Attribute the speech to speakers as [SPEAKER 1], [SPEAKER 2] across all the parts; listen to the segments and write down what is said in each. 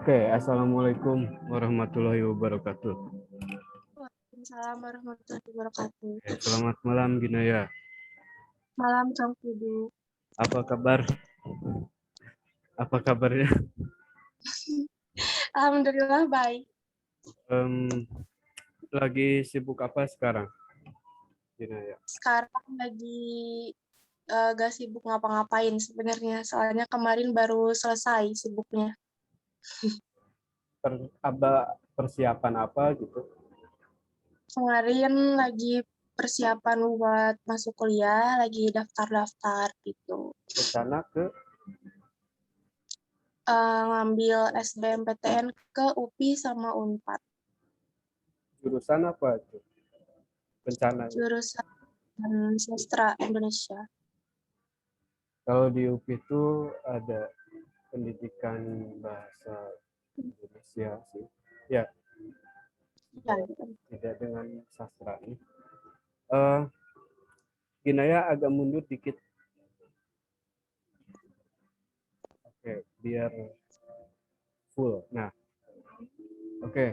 [SPEAKER 1] Oke, assalamualaikum warahmatullahi wabarakatuh.
[SPEAKER 2] Waalaikumsalam warahmatullahi wabarakatuh.
[SPEAKER 1] Oke, selamat malam Ginaya.
[SPEAKER 2] Malam Kang Kudu.
[SPEAKER 1] Apa kabar? Apa kabarnya?
[SPEAKER 2] Alhamdulillah baik.
[SPEAKER 1] Lagi sibuk apa sekarang, Ginaya?
[SPEAKER 2] Sekarang lagi gak sibuk ngapa-ngapain sebenarnya. Soalnya kemarin baru selesai sibuknya.
[SPEAKER 1] Persiapan apa gitu?
[SPEAKER 2] Kemarin lagi persiapan buat masuk kuliah, lagi daftar-daftar gitu.
[SPEAKER 1] Rencana ke
[SPEAKER 2] Ngambil SBMPTN ke UPI sama Unpad.
[SPEAKER 1] jurusan apa itu? Rencananya.
[SPEAKER 2] Jurusan Sastra Indonesia.
[SPEAKER 1] Kalau di UPI itu ada pendidikan bahasa Indonesia sih. Ya,
[SPEAKER 2] Ya, gitu.
[SPEAKER 1] tidak dengan sastra ini. Eh, Ginaya agak mundur dikit. Oke, biar full. Nah, oke.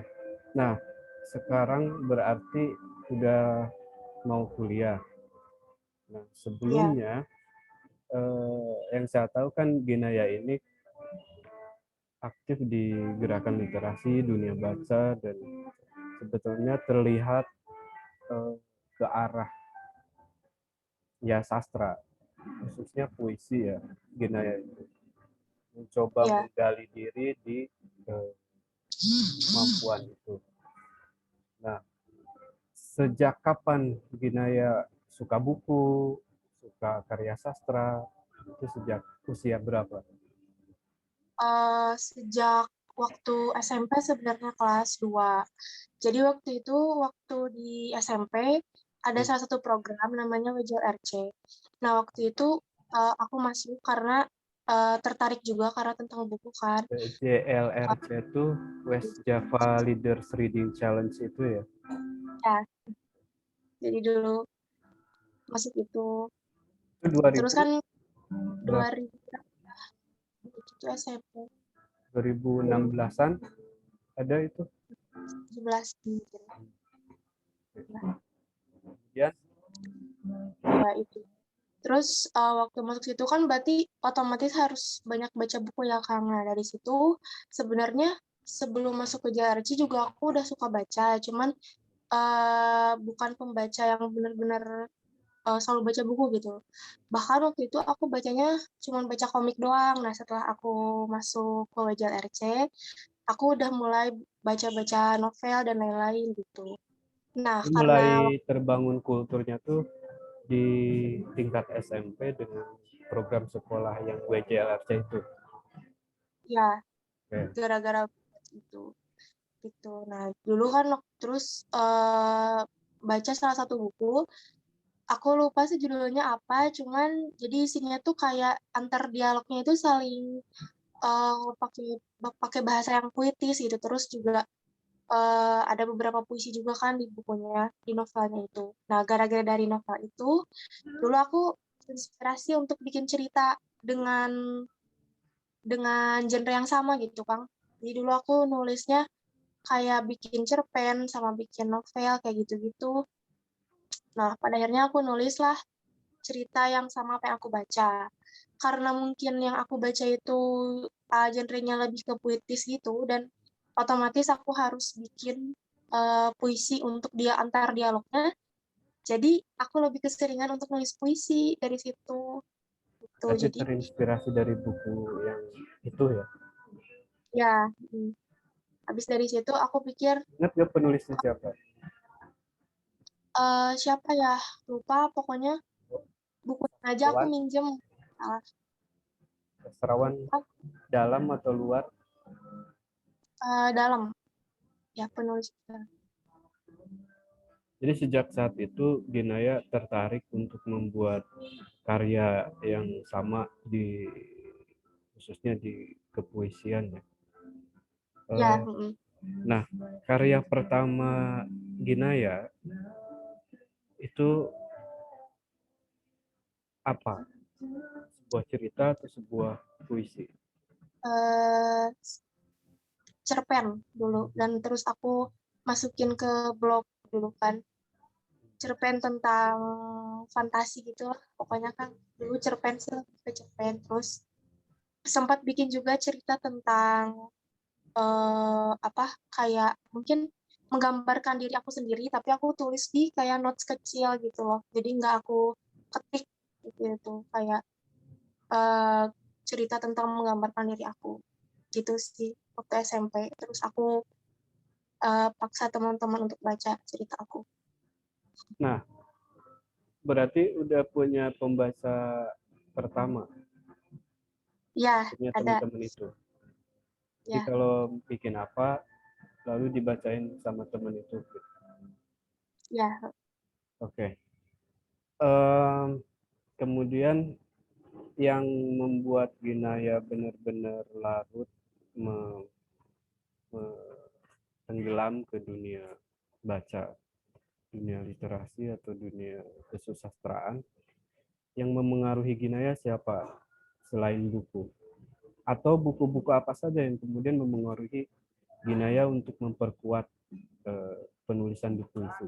[SPEAKER 1] Nah, sekarang berarti udah mau kuliah. Nah,
[SPEAKER 2] Ya,
[SPEAKER 1] sebelumnya yang saya tahu kan Ginaya ini aktif di gerakan literasi, dunia baca, dan sebetulnya terlihat eh, ke arah ya sastra, khususnya puisi ya. Ginaya itu mencoba
[SPEAKER 2] ya.
[SPEAKER 1] menggali diri di kemampuan itu. Nah, sejak kapan Ginaya suka buku, suka karya sastra? Itu sejak usia berapa?
[SPEAKER 2] Sejak waktu SMP sebenarnya kelas 2. Jadi waktu itu, waktu di SMP, ada
[SPEAKER 1] Hmm.
[SPEAKER 2] salah satu program namanya WJLRC. Nah, waktu itu aku masuk karena tertarik juga karena tentang buku kan.
[SPEAKER 1] JLRC itu West Java Leaders Reading Challenge itu ya?
[SPEAKER 2] Ya, jadi dulu masuk itu.
[SPEAKER 1] Itu
[SPEAKER 2] Terus
[SPEAKER 1] 2000
[SPEAKER 2] kan
[SPEAKER 1] berapa?
[SPEAKER 2] 2000 itu SMP
[SPEAKER 1] 2016-an ada itu.
[SPEAKER 2] 17 mungkin. Nah,
[SPEAKER 1] Kemudian
[SPEAKER 2] ya itu. Terus waktu masuk situ kan berarti otomatis harus banyak baca buku ya Kang. Nah dari situ sebenarnya sebelum masuk ke JRC juga aku udah suka baca, cuman bukan pembaca yang benar-benar selalu baca buku gitu. Bahkan waktu itu aku bacanya cuman baca komik doang. Nah setelah aku masuk ke JRC, aku udah mulai baca-baca novel dan lain-lain gitu. Nah karena
[SPEAKER 1] mulai terbangun kulturnya tuh di tingkat SMP dengan program sekolah yang WJLRC itu.
[SPEAKER 2] ya
[SPEAKER 1] Oke.
[SPEAKER 2] gara-gara itu gitu. Nah, dulu kan terus baca salah satu buku, aku lupa sih judulnya apa, cuman jadi isinya tuh kayak antar dialognya itu saling pakai pakai bahasa yang puitis gitu. Terus juga ada beberapa puisi juga kan di bukunya, di novelnya itu. Nah, gara-gara dari novel itu, dulu aku inspirasi untuk bikin cerita dengan genre yang sama gitu, Kang. Jadi dulu aku nulisnya kayak bikin cerpen sama bikin novel kayak gitu-gitu. Nah, pada akhirnya aku nulis lah cerita yang sama apa yang aku baca. Karena mungkin yang aku baca itu genrenya lebih ke puitis gitu, dan otomatis aku harus bikin puisi untuk dia antar dialognya. Jadi aku lebih keseringan untuk nulis puisi dari situ. Gitu.
[SPEAKER 1] Berarti
[SPEAKER 2] Jadi
[SPEAKER 1] terinspirasi dari buku yang itu ya.
[SPEAKER 2] ya, habis dari situ aku pikir
[SPEAKER 1] Ingat gak penulisnya siapa?
[SPEAKER 2] siapa ya, lupa pokoknya bukunya aja aku
[SPEAKER 1] Sastrawan,
[SPEAKER 2] minjem. Ah,
[SPEAKER 1] sastrawan dalam atau luar?
[SPEAKER 2] dalam ya penulis.
[SPEAKER 1] Jadi sejak saat itu Ginaya tertarik untuk membuat karya yang sama di khususnya di kepuisian ya.
[SPEAKER 2] Ya,
[SPEAKER 1] Nah, karya pertama Ginaya itu apa? Sebuah cerita atau sebuah puisi?
[SPEAKER 2] eh, cerpen dulu, dan terus aku masukin ke blog dulu kan, cerpen tentang fantasi gitu lah pokoknya kan, dulu cerpen sih, ke cerpen. Terus sempat bikin juga cerita tentang apa, kayak mungkin menggambarkan diri aku sendiri, tapi aku tulis di kayak notes kecil gitu loh. Jadi nggak aku ketik gitu, kayak eh, cerita tentang menggambarkan diri aku. Gitu sih waktu SMP. Terus aku paksa teman-teman untuk baca cerita aku.
[SPEAKER 1] Nah, berarti udah punya pembaca pertama,
[SPEAKER 2] Ya,
[SPEAKER 1] punya
[SPEAKER 2] ada.
[SPEAKER 1] teman-teman itu. Jadi
[SPEAKER 2] Ya,
[SPEAKER 1] kalau bikin apa, lalu dibacain sama teman itu.
[SPEAKER 2] ya.
[SPEAKER 1] Oke. Kemudian yang membuat Ginaya benar-benar larut tenggelam ke dunia baca, dunia literasi atau dunia kesusastraan, yang memengaruhi Ginaya siapa selain buku? Atau buku-buku apa saja yang kemudian memengaruhi Ginaya untuk memperkuat penulisan di puisi?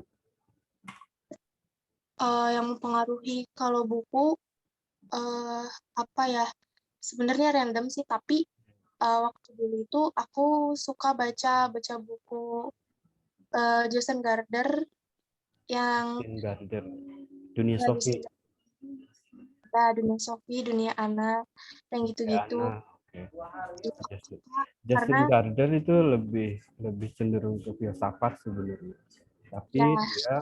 [SPEAKER 2] Yang mempengaruhi kalau buku, eh apa ya? Sebenarnya random sih, tapi waktu dulu itu aku suka baca baca buku Joseph Gardner yang
[SPEAKER 1] Jane Gardner, Dunia
[SPEAKER 2] Lucy
[SPEAKER 1] Sofi,
[SPEAKER 2] Gardner, Dunia Sofi, Dunia Anak, yang gitu-gitu.
[SPEAKER 1] Diana. Oke.
[SPEAKER 2] Itu
[SPEAKER 1] Justin,
[SPEAKER 2] karena
[SPEAKER 1] Justin Gardner itu lebih lebih cenderung ke filsafat sebenarnya. Tapi
[SPEAKER 2] ya,
[SPEAKER 1] dia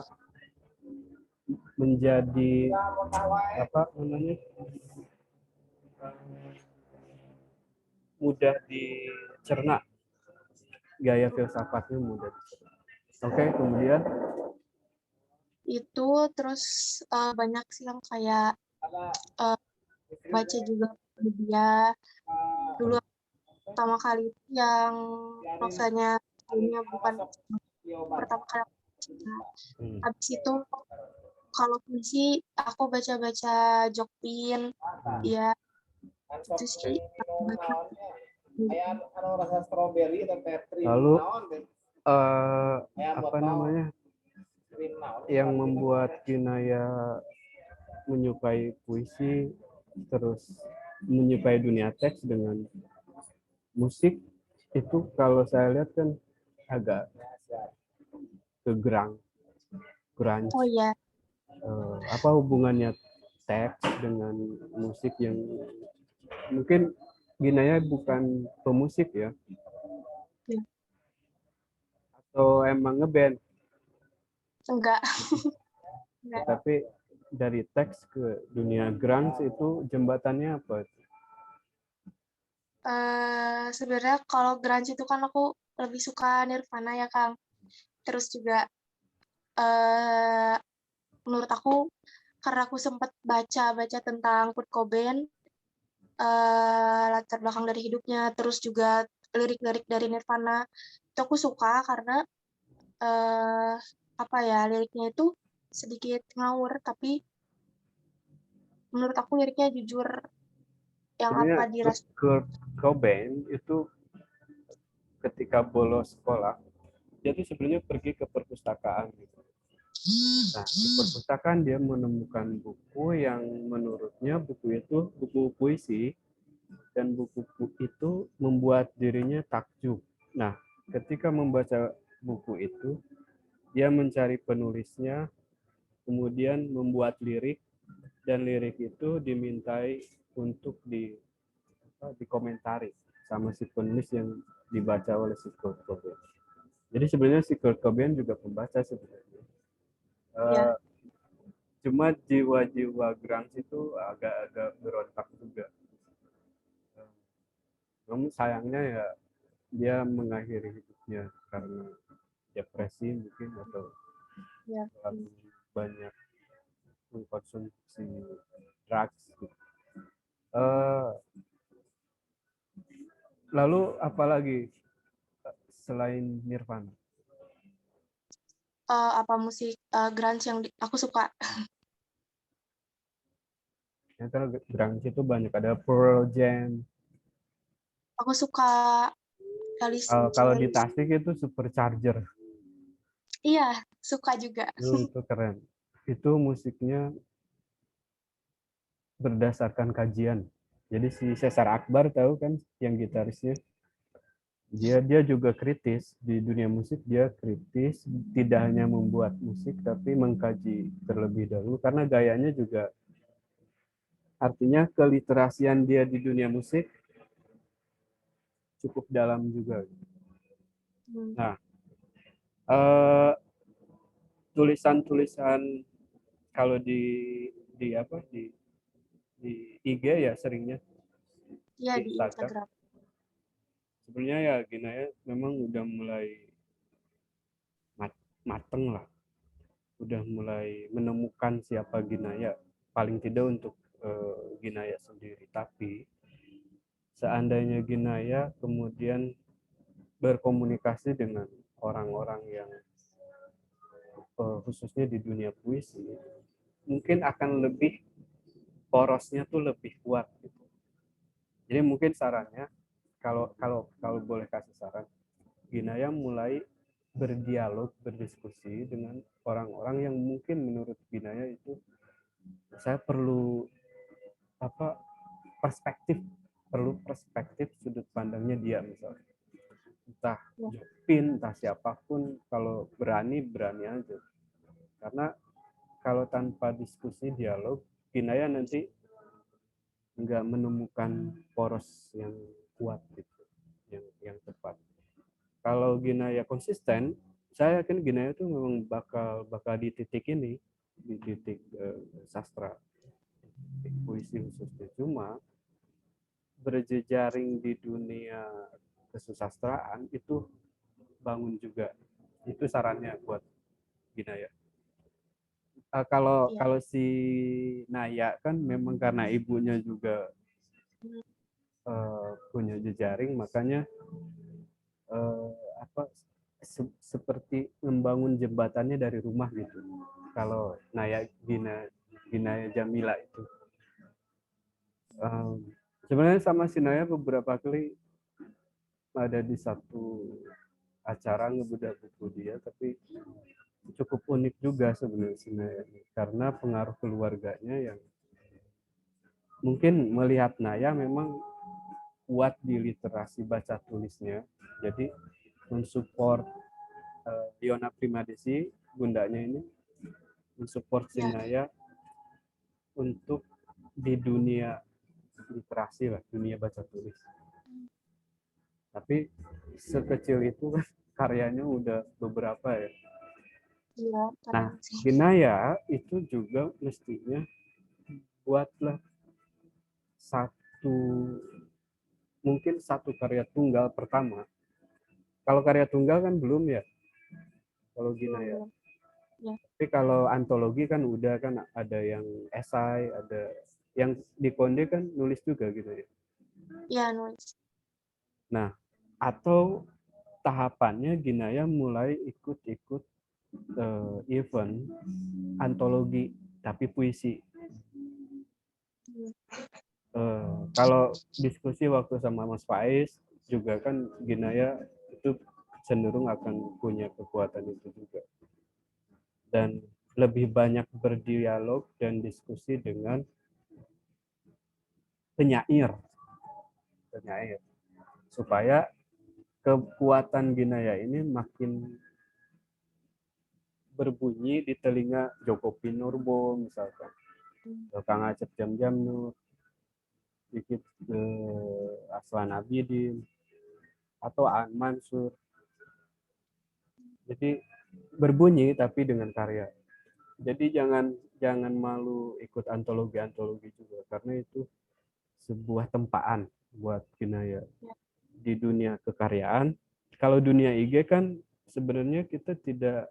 [SPEAKER 1] menjadi apa namanya, mudah dicerna, gaya filsafatnya mudah dicerna. Oke, kemudian
[SPEAKER 2] itu terus banyak sih yang kayak eh, baca juga dia dulu pertama kali yang novelnya dunia bukan pertama kali aku baca.
[SPEAKER 1] hmm,
[SPEAKER 2] Habis itu kalau puisi aku baca-baca Jokpin,
[SPEAKER 1] hmm.
[SPEAKER 2] ya itu sih aku baca.
[SPEAKER 1] Lalu apa namanya yang membuat Kinaya menyukai puisi, terus menyukai dunia teks dengan musik itu, kalau saya lihat kan agak ke grunge.
[SPEAKER 2] Oh ya,
[SPEAKER 1] Apa hubungannya teks dengan musik yang mungkin Ginaya bukan pemusik ya,
[SPEAKER 2] ya.
[SPEAKER 1] atau emang ngeband,
[SPEAKER 2] Enggak, enggak.
[SPEAKER 1] tapi dari teks ke dunia grunge itu jembatannya apa?
[SPEAKER 2] Sebenarnya kalau grunge itu kan aku lebih suka Nirvana ya Kang. Terus juga eh menurut aku, karena aku sempat baca-baca tentang Kurt Cobain, latar belakang dari hidupnya, terus juga lirik-lirik dari Nirvana, itu aku suka karena eh apa ya, liriknya itu sedikit ngawur, tapi menurut aku liriknya jujur, yang apa
[SPEAKER 1] Sebenarnya
[SPEAKER 2] dirasa.
[SPEAKER 1] Kurt Cobain itu ketika bolos sekolah, dia tuh sebenarnya pergi ke perpustakaan gitu. Nah, di perpustakaan dia menemukan buku yang menurutnya buku itu buku puisi, dan buku itu membuat dirinya takjub. Nah, ketika membaca buku itu, dia mencari penulisnya, kemudian membuat lirik, dan lirik itu dimintai untuk dikomentari sama si penulis yang dibaca oleh si Kurt Cobain. Jadi sebenarnya si Kurt Cobain juga pembaca sebenarnya.
[SPEAKER 2] Ya,
[SPEAKER 1] Uh, Cuma jiwa-jiwa grunge itu agak-agak berontak juga. Namun sayangnya ya dia mengakhiri hidupnya karena depresi mungkin, atau
[SPEAKER 2] ya.
[SPEAKER 1] terlalu banyak mengkonsumsi drugs gitu. Uh, Lalu apalagi selain Nirvana?
[SPEAKER 2] Apa musik grunge yang aku suka.
[SPEAKER 1] Yang grunge itu banyak, ada Pearl Jam.
[SPEAKER 2] Aku suka
[SPEAKER 1] Kalau di
[SPEAKER 2] Alice.
[SPEAKER 1] Tasik itu Supercharger.
[SPEAKER 2] Iya, suka juga.
[SPEAKER 1] Itu keren. Itu musiknya berdasarkan kajian. Jadi si Cesar Akbar tahu kan yang gitarisnya. Dia juga kritis di dunia musik, dia kritis, tidak hanya membuat musik tapi mengkaji terlebih dahulu karena gayanya juga, artinya keliterasian dia di dunia musik cukup dalam juga. Nah, eh, tulisan-tulisan kalau di apa di IG ya seringnya
[SPEAKER 2] Iya,
[SPEAKER 1] di
[SPEAKER 2] di
[SPEAKER 1] Instagram.
[SPEAKER 2] Instagram.
[SPEAKER 1] Sebenarnya ya Gina ya memang udah mulai mateng lah, udah mulai menemukan siapa Ginaya, paling tidak untuk Ginaya sendiri. Tapi seandainya Ginaya kemudian berkomunikasi dengan orang-orang yang khususnya di dunia puisi, mungkin akan lebih porosnya tuh lebih kuat gitu. Jadi mungkin sarannya, kalau boleh kasih saran, Ginaya mulai berdialog, berdiskusi dengan orang-orang yang mungkin menurut Ginaya itu saya perlu apa perspektif sudut pandangnya dia, misalnya entah
[SPEAKER 2] Ya.
[SPEAKER 1] Jopin, entah siapapun, kalau berani aja, karena kalau tanpa diskusi dialog Ginaya nanti nggak menemukan poros yang kuat gitu, yang tepat. Kalau Ginaya konsisten, saya yakin Ginaya itu memang bakal di titik ini, di titik sastra, titik puisi khususnya. Cuma berjejaring di dunia kesusastraan itu bangun juga. Itu sarannya buat Ginaya. Kalau
[SPEAKER 2] Iya.
[SPEAKER 1] kalau si Naya kan memang karena ibunya juga punya jejaring, makanya eh, apa seperti membangun jembatannya dari rumah gitu. Kalau Naya Ginaya Jamila itu sebenarnya sama si Naya beberapa kali ada di satu acara ngebedah buku dia, tapi cukup unik juga sebenarnya si Naya karena pengaruh keluarganya yang mungkin melihat Naya memang kuat di literasi baca tulisnya, jadi mensupport Diona Primadesi, bundanya ini, mensupport
[SPEAKER 2] Ya.
[SPEAKER 1] Sinaya untuk di dunia literasi lah, dunia baca tulis. Tapi sekecil itu kan karyanya udah beberapa ya.
[SPEAKER 2] Iya,
[SPEAKER 1] Nah,
[SPEAKER 2] keren sih.
[SPEAKER 1] Ginaya itu juga mestinya buatlah satu, mungkin satu karya tunggal pertama. Kalau karya tunggal kan belum ya, kalau Ginaya.
[SPEAKER 2] Belum. Ya.
[SPEAKER 1] Tapi kalau antologi kan udah, kan ada yang esai, ada yang di Konde kan nulis juga gitu ya.
[SPEAKER 2] Iya, nulis.
[SPEAKER 1] Nah, atau tahapannya Ginaya mulai ikut-ikut event antologi tapi puisi. Kalau diskusi waktu sama Mas Faiz juga kan Ginaya itu cenderung akan punya kekuatan itu juga, dan lebih banyak berdialog dan diskusi dengan penyair supaya kekuatan Ginaya ini makin berbunyi di telinga Joko Pinurbo misalkan, Kang Acep Jam-Jam Nur, sedikit Aslan Abidin atau Aan Mansur. Jadi berbunyi tapi dengan karya. Jadi jangan malu ikut antologi juga, karena itu sebuah tempaan buat Ginaya di dunia kekaryaan. Kalau dunia IG kan sebenarnya kita tidak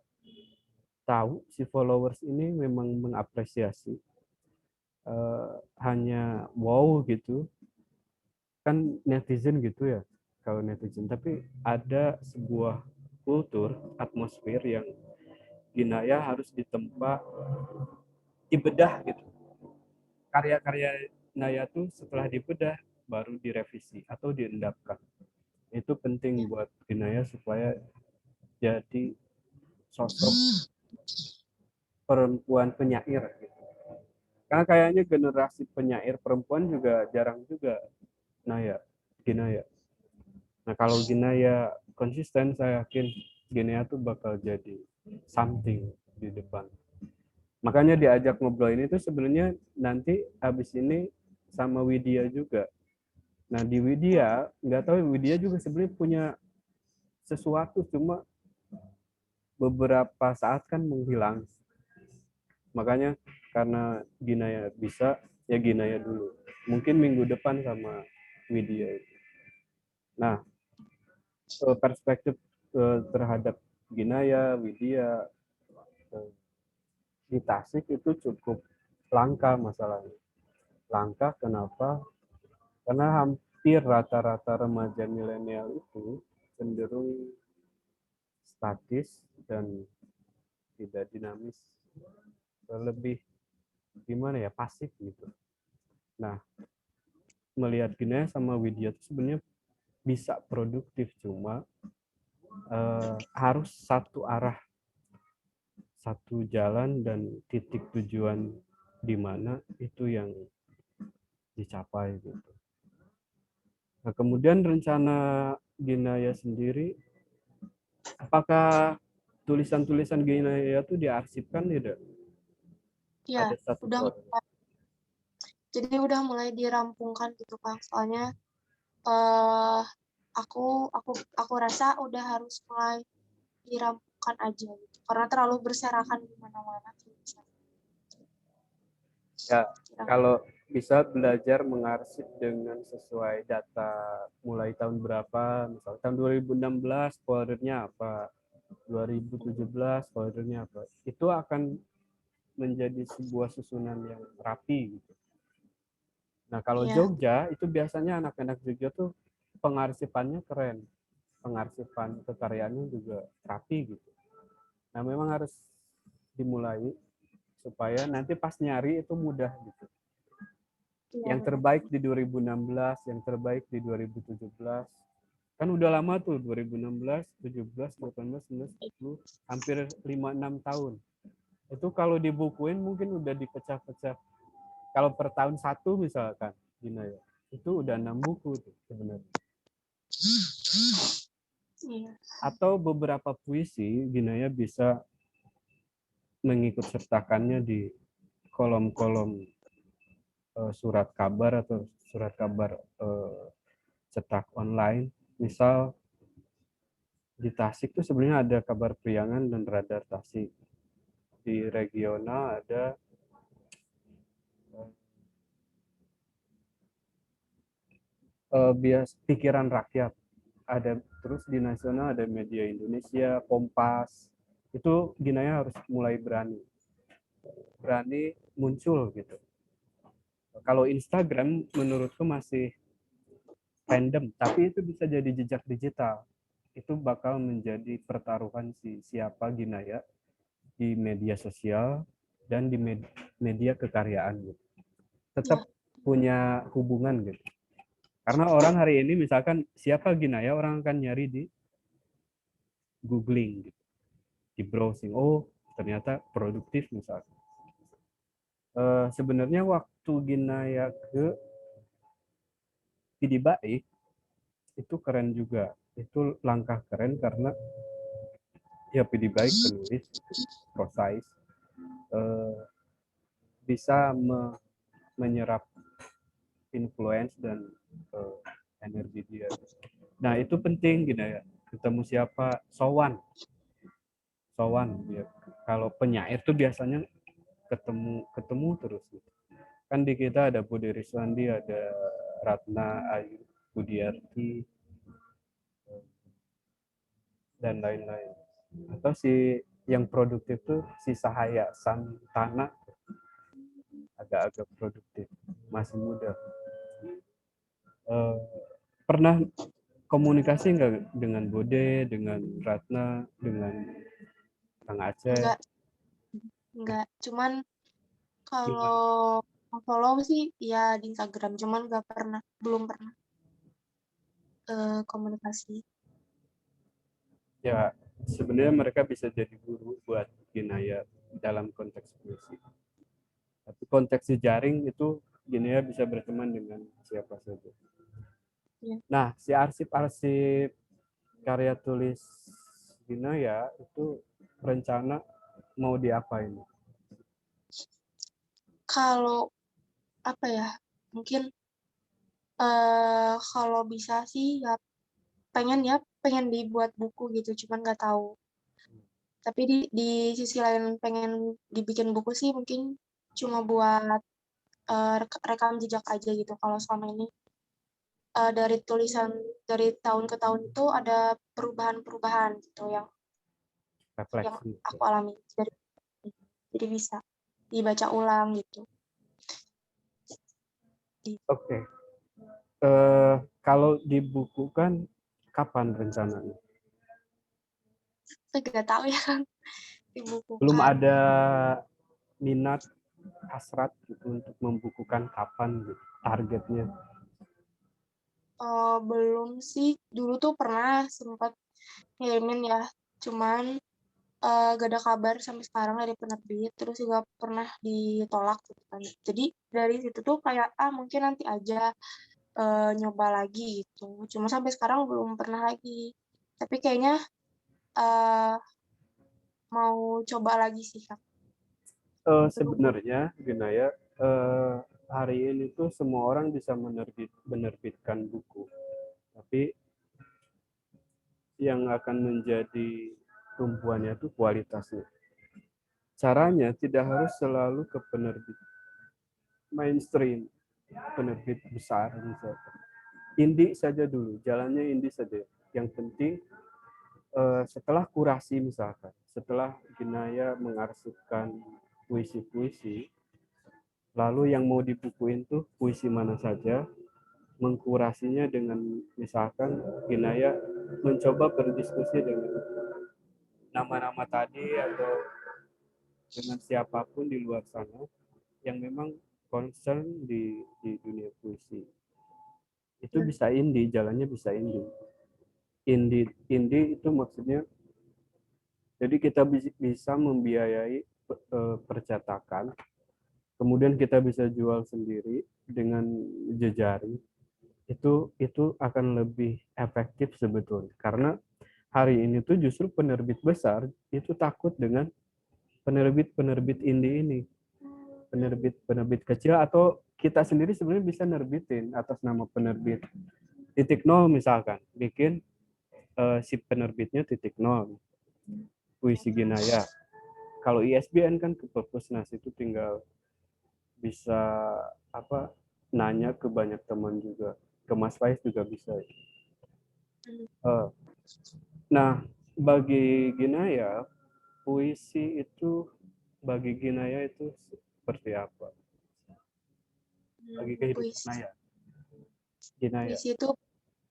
[SPEAKER 1] tahu si followers ini memang mengapresiasi hanya wow gitu kan, netizen gitu ya kalau netizen, tapi ada sebuah kultur atmosfer yang Ginaya harus ditempa, dibedah gitu. Karya-karya Naya tuh setelah dibedah baru direvisi atau diendapkan. Itu penting buat Ginaya supaya jadi sosok perempuan penyair gitu. Karena kayaknya generasi penyair perempuan juga jarang juga Ginaya. Nah kalau Ginaya konsisten, saya yakin Ginaya tuh bakal jadi something di depan. Makanya diajak ngobrol ini tuh sebenarnya nanti habis ini sama Widya juga. Nah di Widya, nggak tahu Widya juga sebenarnya punya sesuatu, cuma beberapa saat kan menghilang. Makanya karena Ginaya bisa, ya Ginaya dulu. Mungkin minggu depan sama Widya. Nah, perspektif terhadap Ginaya, Widya di Tasik itu cukup langka masalahnya. Langka kenapa? Karena hampir rata-rata remaja milenial itu cenderung statis dan tidak dinamis, lebih gimana ya, pasif gitu. Nah, melihat Ginaya sama Widya itu sebenarnya bisa produktif, cuma harus satu arah, satu jalan, dan titik tujuan di mana itu yang dicapai gitu. Nah, kemudian rencana Ginaya sendiri, apakah tulisan-tulisan Ginaya itu diarsipkan tidak?
[SPEAKER 2] Ya,
[SPEAKER 1] Ada satu
[SPEAKER 2] udah
[SPEAKER 1] proses.
[SPEAKER 2] jadi udah mulai dirampungkan gitu Kang. Soalnya eh aku rasa udah harus mulai dirampungkan aja gitu. Karena terlalu berserakan di mana-mana gitu.
[SPEAKER 1] Ya,
[SPEAKER 2] Kira.
[SPEAKER 1] kalau bisa belajar mengarsip dengan sesuai data mulai tahun berapa, misal tahun 2016 foldernya apa, 2017 foldernya apa, itu akan menjadi sebuah susunan yang rapi gitu. Nah kalau
[SPEAKER 2] Iya,
[SPEAKER 1] Jogja itu biasanya anak-anak Jogja tuh pengarsipannya keren, pengarsipan kekaryaannya juga rapi gitu. Nah memang harus dimulai supaya nanti pas nyari itu mudah gitu.
[SPEAKER 2] iya
[SPEAKER 1] Yang
[SPEAKER 2] benar.
[SPEAKER 1] terbaik di 2016, yang terbaik di 2017. Kan udah lama tuh, 2016, 17, 18, 19, 20, hampir 5-6 tahun. Itu kalau dibukuin mungkin udah dipecah-pecah. Kalau per tahun satu misalkan, Gina ya, itu udah 6 buku tuh sebenarnya.
[SPEAKER 2] Iya.
[SPEAKER 1] Atau beberapa puisi, Ginaya bisa mengikut sertakannya di kolom-kolom surat kabar atau surat kabar cetak online. Misal di Tasik tuh sebenarnya ada Kabar Priangan dan Radar Tasik. Di regional ada bias pikiran rakyat. Ada terus di nasional ada Media Indonesia, Kompas. Itu Ginaya harus mulai berani muncul gitu. Kalau Instagram menurutku masih random, tapi itu bisa jadi jejak digital. Itu bakal menjadi pertaruhan siapa Ginaya di media sosial dan di media kekaryaan gitu.
[SPEAKER 2] Iya.
[SPEAKER 1] Tetap punya hubungan gitu. Karena orang hari ini misalkan siapa Ginaya, orang akan nyari di googling gitu, di browsing. Oh, ternyata produktif misalkan. Sebenarnya waktu Ginaya ke Pidi Baik itu keren juga. Itu langkah keren karena ya Pidi Baik penulis, prosais, eh, bisa menyerap influence dan uh, energi dia. Nah itu penting gitu ya. Ketemu siapa, sowan, sowan. Ya. Kalau penyair tuh biasanya ketemu ketemu terus. Gitu. Kan di kita ada Budi Riswandi, ada Ratna Ayu Budiarti dan lain-lain. Atau si yang produktif tuh si Sahaya Santana, agak-agak produktif, masih muda. Uh, pernah komunikasi nggak dengan Bode, dengan Ratna, dengan Kang Aceh?
[SPEAKER 2] Enggak, enggak. Cuman kalau follow sih ya di Instagram, cuman nggak pernah, belum pernah. komunikasi.
[SPEAKER 1] Ya, sebenarnya mereka bisa jadi guru buat Ginaya dalam konteks puisi. Tapi konteks jejaring itu Ginaya bisa berteman dengan siapa saja.
[SPEAKER 2] Ya.
[SPEAKER 1] Nah, si arsip-arsip karya tulis Ginaya itu rencana mau diapain?
[SPEAKER 2] Kalau apa ya, mungkin kalau bisa sih ya pengen dibuat buku gitu, cuman nggak tahu. Tapi di sisi lain pengen dibikin buku sih mungkin cuma buat rekam jejak aja gitu. Kalau selama ini dari tulisan dari tahun ke tahun itu ada perubahan-perubahan gitu yang
[SPEAKER 1] Refleksi.
[SPEAKER 2] aku alami. Jadi bisa dibaca ulang gitu.
[SPEAKER 1] Oke. Kalau dibukukan kapan rencananya?
[SPEAKER 2] Saya nggak tahu ya kan
[SPEAKER 1] Belum
[SPEAKER 2] dibukukan.
[SPEAKER 1] ada minat hasrat gitu untuk membukukan kapan gitu, targetnya.
[SPEAKER 2] Belum sih, dulu tuh pernah sempat ngirimin ya, cuman gak ada kabar sampai sekarang dari penerbit, terus juga pernah ditolak gitu kan. Jadi dari situ tuh kayak mungkin nanti aja nyoba lagi gitu. Cuma sampai sekarang belum pernah lagi. Tapi kayaknya eh, mau coba lagi sih Kak.
[SPEAKER 1] Sebenarnya Ginaya, hari ini tuh semua orang bisa menerbitkan buku, tapi yang akan menjadi tumpuannya itu kualitasnya. Caranya tidak harus selalu ke penerbit mainstream, penerbit besar misalkan. Indie saja dulu, jalannya indie saja. Yang penting setelah kurasi misalkan, setelah Ginaya mengarsipkan puisi-puisi, lalu yang mau dibukuin tuh puisi mana saja, mengkurasinya dengan misalkan Ginaya mencoba berdiskusi dengan nama-nama tadi atau dengan siapapun di luar sana yang memang concern di dunia puisi. Itu bisa indie, jalannya bisa indie. Indie itu maksudnya jadi kita bisa membiayai percetakan, kemudian kita bisa jual sendiri dengan jejaring. Itu akan lebih efektif sebetulnya karena hari ini tuh justru penerbit besar itu takut dengan penerbit-penerbit indie ini, penerbit-penerbit kecil, atau kita sendiri sebenarnya bisa nerbitin atas nama penerbit titik nol misalkan, bikin si penerbitnya titik nol puisi Ginaya. Kalau ISBN kan ke Perpusnas itu tinggal bisa apa nanya ke banyak teman juga, ke Mas Faiz juga bisa. Nah, bagi Ginaya puisi itu bagi Ginaya itu seperti apa? Bagi kehidupan
[SPEAKER 2] Puisi,
[SPEAKER 1] Naya, Ginaya.
[SPEAKER 2] puisi itu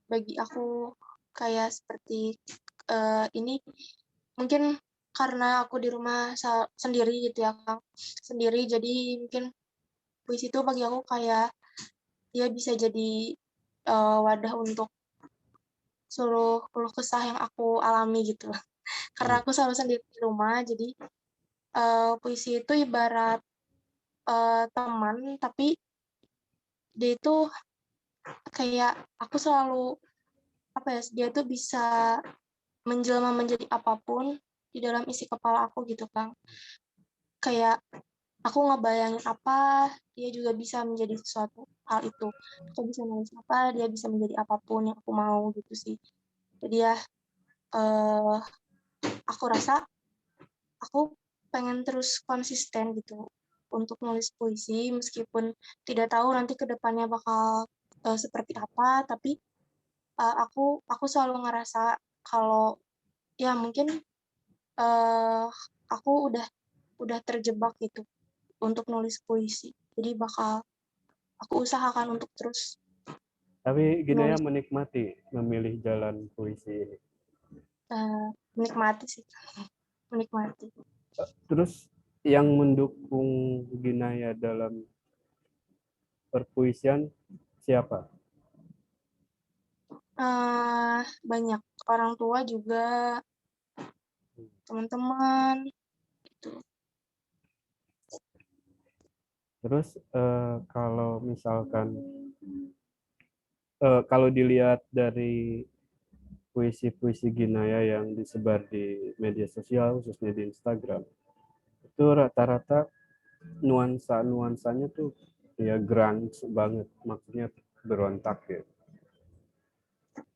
[SPEAKER 2] bagi aku kayak seperti ini mungkin karena aku di rumah sendiri gitu ya Kang, sendiri jadi mungkin puisi itu bagi aku kayak dia bisa jadi wadah untuk seluruh keluh kesah yang aku alami gitu. Karena aku selalu sendiri di rumah, jadi puisi itu ibarat teman, tapi dia itu kayak aku selalu apa ya, dia tuh bisa menjelma menjadi apapun di dalam isi kepala aku gitu Kang. Kayak aku ngebayangin apa, dia juga bisa menjadi sesuatu hal itu. Aku bisa nulis apa, dia bisa menjadi apapun yang aku mau gitu sih. Jadi ya, eh, aku rasa aku pengen terus konsisten gitu untuk nulis puisi meskipun tidak tahu nanti ke depannya bakal seperti apa, tapi aku selalu ngerasa kalau ya mungkin aku udah terjebak gitu untuk nulis puisi. Jadi bakal aku usahakan untuk terus
[SPEAKER 1] Tapi Ginaya
[SPEAKER 2] nulis,
[SPEAKER 1] menikmati memilih jalan puisi ini.
[SPEAKER 2] menikmati sih, menikmati.
[SPEAKER 1] Terus yang mendukung Ginaya dalam perpuisian siapa?
[SPEAKER 2] Banyak orang tua juga, teman-teman gitu.
[SPEAKER 1] Terus kalau misalkan kalau dilihat dari puisi-puisi Ginaya yang disebar di media sosial, khususnya di Instagram, itu rata-rata nuansanya tuh ya grunge banget, maksudnya berontak ya.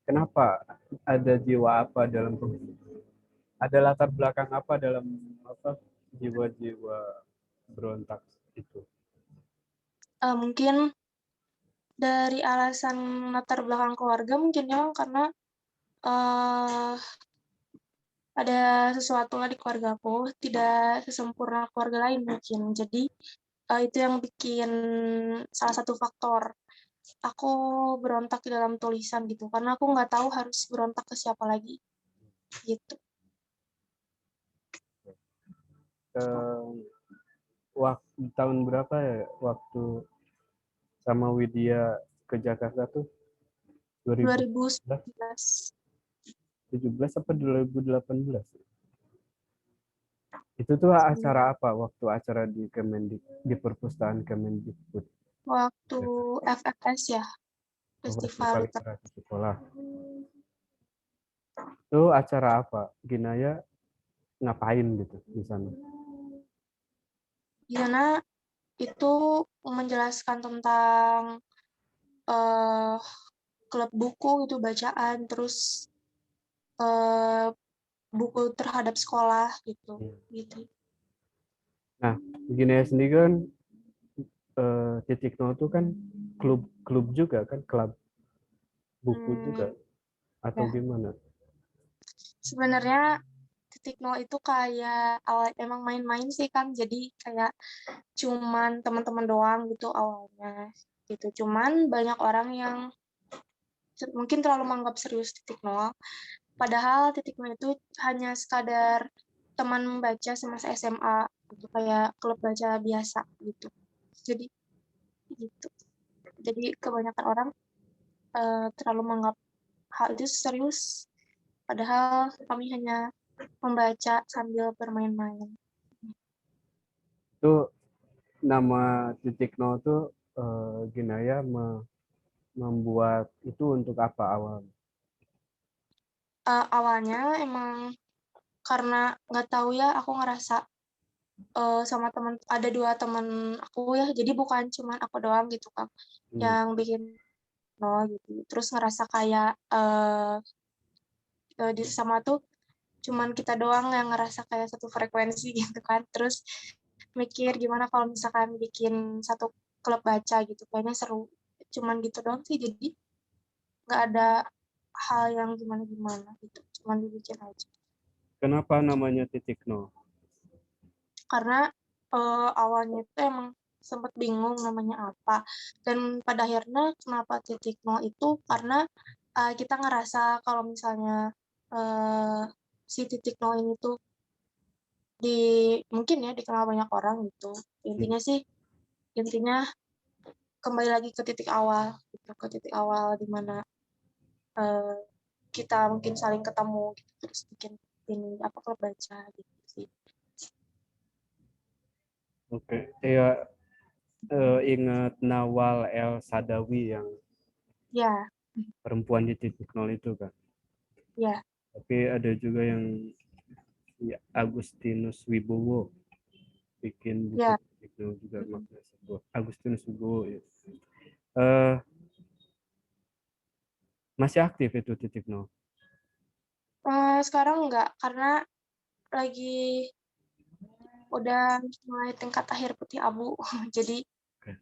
[SPEAKER 1] Kenapa? Ada jiwa apa dalam, ada latar belakang apa dalam apa jiwa-jiwa berontak itu?
[SPEAKER 2] Mungkin dari alasan latar belakang keluarga mungkin ya, karena uh, ada sesuatu lah di keluarga aku tidak sesempurna keluarga lain mungkin. Jadi itu yang bikin salah satu faktor aku berontak di dalam tulisan gitu, karena aku nggak tahu harus berontak ke siapa lagi gitu.
[SPEAKER 1] Waktu tahun berapa ya waktu sama Widya ke Jakarta tuh 2017
[SPEAKER 2] 2019.
[SPEAKER 1] apa 2018? Itu tuh acara apa waktu acara di Kemendik, di perpustakaan Kemendikbud?
[SPEAKER 2] Waktu FFS ya, Festival
[SPEAKER 1] Festival
[SPEAKER 2] Literasi.
[SPEAKER 1] Literasi Sekolah. Itu acara apa? Ginaya ngapain gitu di sana?
[SPEAKER 2] Di sana itu menjelaskan tentang eh, klub buku itu bacaan, terus eh, buku terhadap sekolah gitu gitu.
[SPEAKER 1] Nah, Ginaya sendiri kan Titik Nol itu kan klub juga kan, klub buku juga
[SPEAKER 2] Hmm,
[SPEAKER 1] atau
[SPEAKER 2] ya
[SPEAKER 1] gimana?
[SPEAKER 2] sebenarnya titik nol itu kayak awal emang main-main sih kan, jadi kayak cuman teman-teman doang gitu awalnya gitu. Cuman banyak orang yang mungkin terlalu menganggap serius titik nol, padahal titik nol itu hanya sekadar teman membaca semasa SMA gitu, kayak klub baca biasa gitu. Jadi gitu. Jadi kebanyakan orang terlalu menganggap hal itu serius, padahal kami hanya membaca sambil bermain-main.
[SPEAKER 1] Itu nama Titik Nol tuh Ginaya membuat itu untuk apa awal?
[SPEAKER 2] Awalnya emang karena nggak tahu ya, aku ngerasa sama teman, ada dua teman aku ya, jadi bukan cuman aku doang gitu kan
[SPEAKER 1] Hmm.
[SPEAKER 2] yang bikin no gitu. Terus ngerasa kayak di sama tuh cuman kita doang yang ngerasa kayak satu frekuensi gitu kan. Terus mikir gimana kalau misalkan bikin satu klub baca gitu, kayaknya seru. Cuman gitu doang sih, jadi nggak ada hal yang gimana-gimana gitu, cuman dibikin aja.
[SPEAKER 1] Kenapa namanya Titik Nol?
[SPEAKER 2] Karena awalnya itu emang sempat bingung namanya apa, dan pada akhirnya kenapa titik nol itu karena kita ngerasa kalau misalnya uh, si titik nol ini tuh di mungkin ya dikenal banyak orang gitu.
[SPEAKER 1] Hmm.
[SPEAKER 2] Intinya sih, intinya kembali lagi ke titik awal gitu, ke titik awal di mana uh, kita mungkin saling ketemu gitu, terus bikin ini apa klub baca gitu sih.
[SPEAKER 1] Oke, ya ingat Nawal El Sadawi yang
[SPEAKER 2] Ya,
[SPEAKER 1] perempuan di Titik Nol itu kan.
[SPEAKER 2] ya.
[SPEAKER 1] Tapi ada juga yang ya, Agustinus Wibowo bikin buku
[SPEAKER 2] Ya.
[SPEAKER 1] Titik Nol juga makna sebuah. Agustinus Wibowo ya. Eh, masih aktif itu Titik Nol.
[SPEAKER 2] Sekarang enggak, karena lagi udah mulai tingkat akhir putih abu, jadi
[SPEAKER 1] Oke.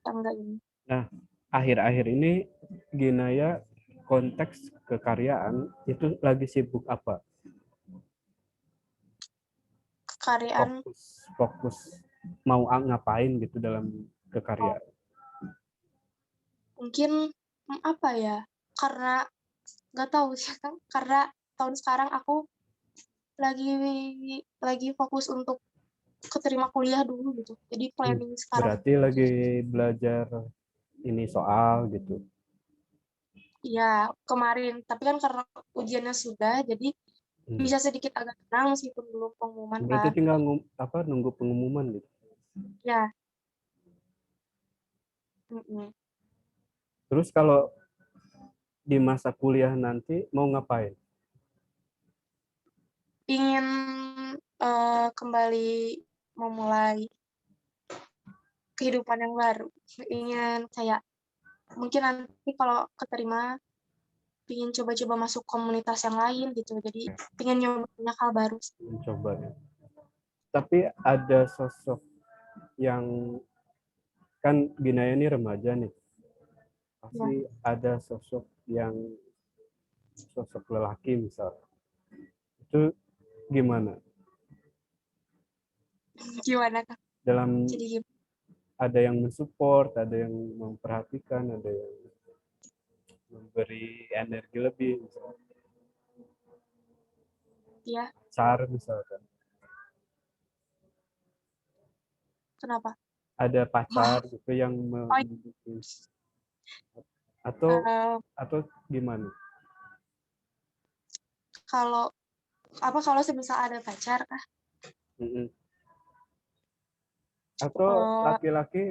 [SPEAKER 2] enggak ini.
[SPEAKER 1] Nah, akhir-akhir ini Ginaya konteks kekaryaan itu lagi sibuk apa?
[SPEAKER 2] Kekaryaan
[SPEAKER 1] Fokus mau ngapain gitu dalam
[SPEAKER 2] oh,
[SPEAKER 1] kekaryaan.
[SPEAKER 2] mungkin apa ya? Karena nggak tahu sih kan, karena tahun sekarang aku lagi lagi fokus untuk keterima kuliah dulu gitu. Jadi planning sekarang.
[SPEAKER 1] Berarti lagi belajar ini soal gitu.
[SPEAKER 2] Iya, kemarin. Tapi kan karena ujiannya sudah, jadi
[SPEAKER 1] Hmm.
[SPEAKER 2] bisa sedikit agak tenang meskipun belum pengumuman
[SPEAKER 1] Berarti
[SPEAKER 2] kan.
[SPEAKER 1] tinggal nunggu pengumuman gitu.
[SPEAKER 2] Ya, mm-mm.
[SPEAKER 1] Terus kalau di masa kuliah nanti mau ngapain?
[SPEAKER 2] Ingin kembali memulai kehidupan yang baru. Ingin kayak mungkin nanti kalau keterima ingin coba-coba masuk komunitas yang lain gitu. Jadi ingin nyoba banyak hal baru.
[SPEAKER 1] Mencoba ya. Tapi ada sosok yang kan Ginaya ini remaja nih.
[SPEAKER 2] Ya,
[SPEAKER 1] Pasti ada sosok lelaki misal. Itu gimana?
[SPEAKER 2] gimana Kak?
[SPEAKER 1] Dalam
[SPEAKER 2] Jadi gimana?
[SPEAKER 1] ada yang mensupport, ada yang memperhatikan, ada yang memberi energi lebih, misal
[SPEAKER 2] Ya,
[SPEAKER 1] pacar misalkan.
[SPEAKER 2] kenapa?
[SPEAKER 1] Ada pacar
[SPEAKER 2] Oh,
[SPEAKER 1] gitu yang
[SPEAKER 2] oh,
[SPEAKER 1] mendukung atau
[SPEAKER 2] eh,
[SPEAKER 1] atau gimana?
[SPEAKER 2] kalau kalau semisal ada pacar Kak?
[SPEAKER 1] Mm-mm. Atau
[SPEAKER 2] Eh,
[SPEAKER 1] laki-laki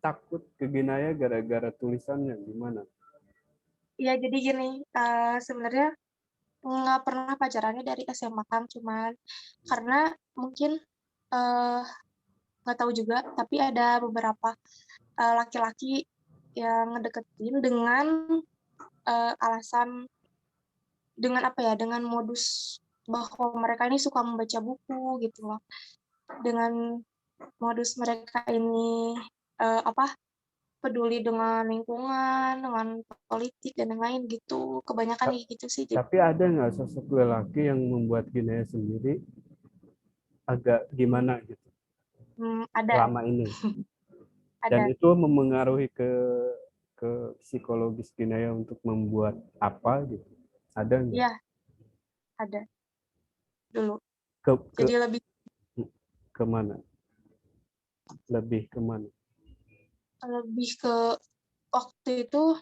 [SPEAKER 1] takut ke Ginaya gara-gara tulisannya gimana?
[SPEAKER 2] ya jadi gini, sebenarnya nggak pernah pacarannya dari SMA kan, cuman karena mungkin eh, nggak tahu juga, tapi ada beberapa laki-laki yang ngedeketin dengan alasan dengan apa ya, dengan modus bahwa mereka ini suka membaca buku gitu loh, dengan modus mereka ini apa peduli dengan lingkungan, dengan politik dan lain-lain gitu, kebanyakan
[SPEAKER 1] Ta-
[SPEAKER 2] kayak gitu sih. Jadi,
[SPEAKER 1] Tapi ada nggak sosok lelaki yang membuat Ginaya sendiri agak gimana gitu
[SPEAKER 2] ada
[SPEAKER 1] selama ini? Dan
[SPEAKER 2] ada
[SPEAKER 1] itu memengaruhi ke psikologis Ginaya untuk membuat apa gitu? Ada nggak?
[SPEAKER 2] ya ada dulu.
[SPEAKER 1] Ke ke
[SPEAKER 2] Jadi lebih
[SPEAKER 1] kemana? Lebih kemana?
[SPEAKER 2] lebih ke waktu itu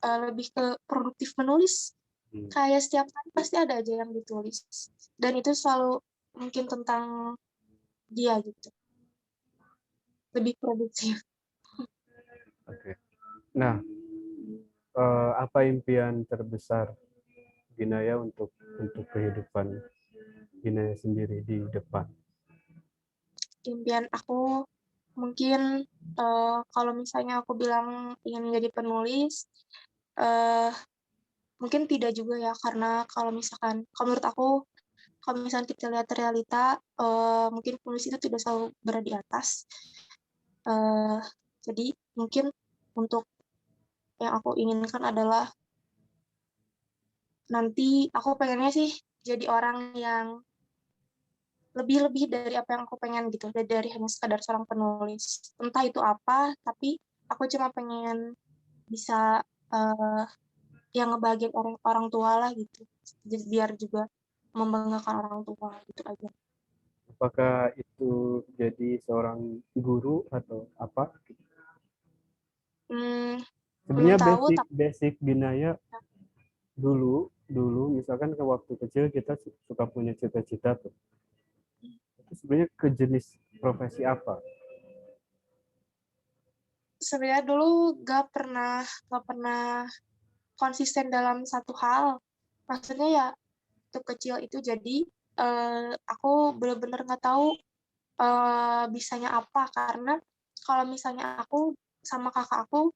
[SPEAKER 2] lebih ke produktif menulis.
[SPEAKER 1] Hmm.
[SPEAKER 2] Kayak setiap hari pasti ada aja yang ditulis. Dan itu selalu mungkin tentang dia gitu. Lebih produktif.
[SPEAKER 1] Oke. Nah, apa impian terbesar Ginaya untuk kehidupan Ginaya sendiri di depan?
[SPEAKER 2] Impian aku mungkin kalau misalnya aku bilang ingin menjadi penulis, eh, mungkin tidak juga ya. Karena kalau menurut aku, kalau misalnya kita lihat realita, mungkin penulis itu tidak selalu berada di atas. Eh, jadi mungkin untuk yang aku inginkan adalah nanti aku pengennya sih jadi orang yang lebih-lebih dari apa yang aku pengen gitu, dari hanya sekadar seorang penulis. Entah itu apa, tapi aku cuma pengen bisa uh, yang ngebahagiain orang orang tua lah gitu. Jadi biar juga membanggakan orang tua gitu aja.
[SPEAKER 1] Apakah itu jadi seorang guru atau apa?
[SPEAKER 2] Hmm, belum
[SPEAKER 1] Sebenarnya
[SPEAKER 2] tahu
[SPEAKER 1] basic
[SPEAKER 2] tapi
[SPEAKER 1] basic Ginaya dulu dulu misalkan ke waktu kecil kita suka punya cita-cita tuh. Itu sebenarnya ke jenis profesi apa?
[SPEAKER 2] sebenarnya dulu gak pernah konsisten dalam satu hal. Maksudnya ya waktu kecil itu jadi aku bener-bener nggak tahu bisanya apa, karena kalau misalnya aku sama kakak aku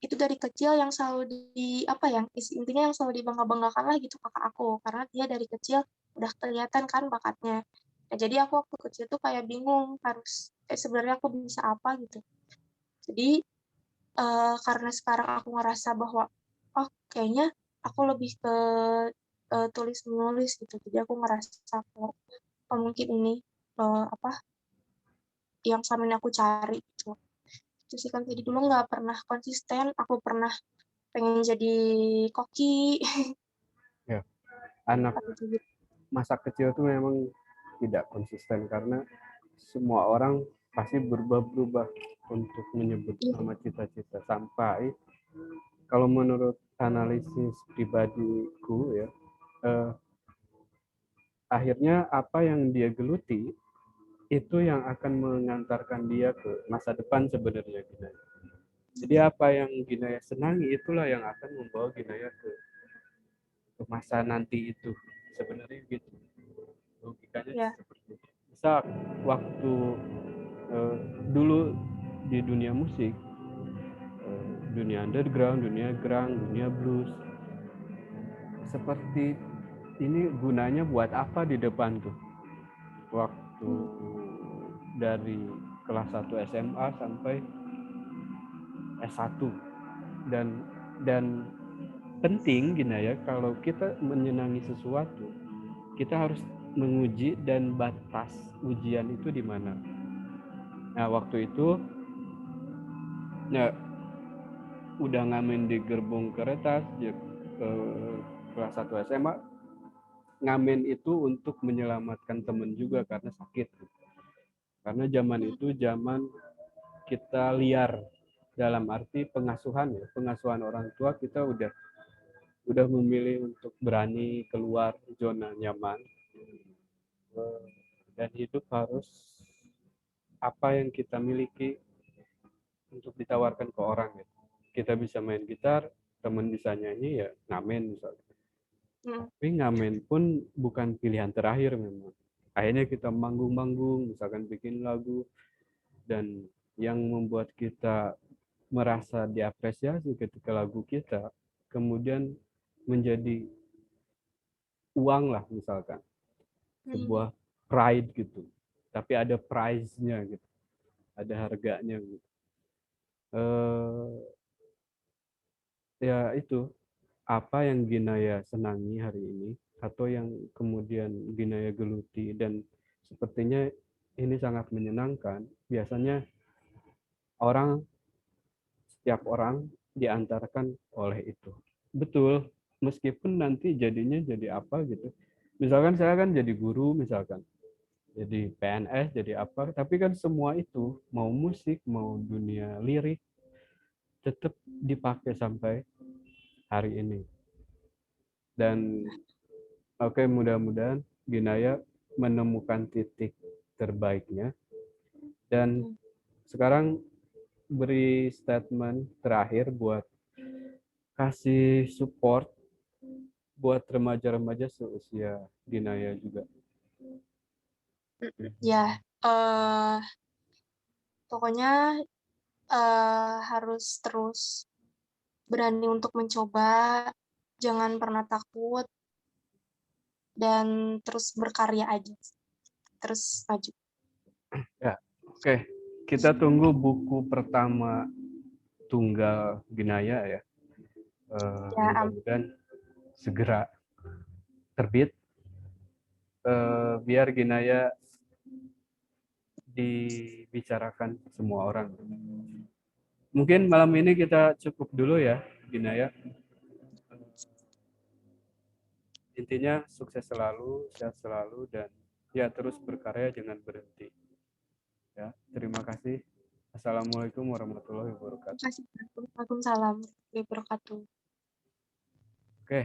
[SPEAKER 2] itu dari kecil yang selalu di apa ya, intinya yang selalu dibangga-banggakan lah gitu kakak aku, karena dia dari kecil udah kelihatan kan bakatnya. Nah, jadi aku waktu kecil tuh kayak bingung harus sebenarnya aku bisa apa gitu. Jadi karena sekarang aku ngerasa bahwa oh kayaknya aku lebih ke tulis menulis gitu, jadi aku ngerasa kalau oh, mungkin ini apa yang selama ini aku cari gitu. Itu sih kan, jadi dulu nggak pernah konsisten, aku pernah pengen jadi koki.
[SPEAKER 1] Ya, anak
[SPEAKER 2] Gitu.
[SPEAKER 1] masa kecil tuh memang tidak konsisten karena semua orang pasti berubah-ubah untuk menyebut
[SPEAKER 2] Iya,
[SPEAKER 1] nama cita-cita sampai kalau menurut analisis pribadiku ya, akhirnya apa yang dia geluti itu yang akan mengantarkan dia ke masa depan sebenarnya Ginaya. Jadi apa yang Ginaya senangi itulah yang akan membawa Ginaya ke masa nanti itu. Sebenarnya gitu. Logikanya
[SPEAKER 2] Ya.
[SPEAKER 1] seperti itu. Misal waktu dulu di dunia musik, dunia underground, dunia grunge, dunia blues, seperti ini gunanya buat apa di depan tuh? Waktu dari kelas 1 SMA sampai S1 dan dan penting gini ya, kalau kita menyenangi sesuatu kita harus menguji dan batas ujian itu di mana. Nah waktu itu ya udah ngamen di gerbong kereta sejak kelas 1 SMA. Ngamen itu untuk menyelamatkan temen juga karena sakit. Karena zaman itu zaman kita liar dalam arti pengasuhan ya, pengasuhan orang tua kita udah memilih untuk berani keluar zona nyaman dan hidup harus apa yang kita miliki untuk ditawarkan ke orang gitu. Kita bisa main gitar, teman bisa nyanyi ya ngamen misalnya. Tapi ngamen pun bukan pilihan terakhir memang. Akhirnya kita manggung-manggung, misalkan bikin lagu dan yang membuat kita merasa diapresiasi ketika lagu kita kemudian menjadi uang lah misalkan sebuah pride gitu tapi ada price-nya gitu ada harganya gitu ya itu apa yang Ginaya senangi hari ini atau yang kemudian Ginaya geluti dan sepertinya ini sangat menyenangkan biasanya orang setiap orang diantarkan oleh itu. Betul, meskipun nanti jadinya jadi apa gitu. Misalkan saya kan jadi guru misalkan, jadi PNS, jadi apa, tapi kan semua itu, mau musik, mau dunia lirik, tetap dipakai sampai hari ini. Dan oke, mudah-mudahan Ginaya menemukan titik terbaiknya. Dan sekarang beri statement terakhir buat kasih support buat remaja-remaja seusia Ginaya juga.
[SPEAKER 2] Ya, pokoknya harus terus berani untuk mencoba, jangan pernah takut, dan terus berkarya aja, terus maju.
[SPEAKER 1] Ya, oke. Kita tunggu buku pertama tunggal Ginaya ya.
[SPEAKER 2] Ya,
[SPEAKER 1] Mudah-mudahan segera terbit. Biar Ginaya dibicarakan semua orang. Mungkin malam ini kita cukup dulu ya, Ginaya. Intinya sukses selalu, sehat selalu, dan ya terus berkarya jangan berhenti. Ya, terima kasih. Assalamualaikum warahmatullahi wabarakatuh.
[SPEAKER 2] terima kasih. Waalaikumsalam warahmatullahi wabarakatuh.
[SPEAKER 1] Oke.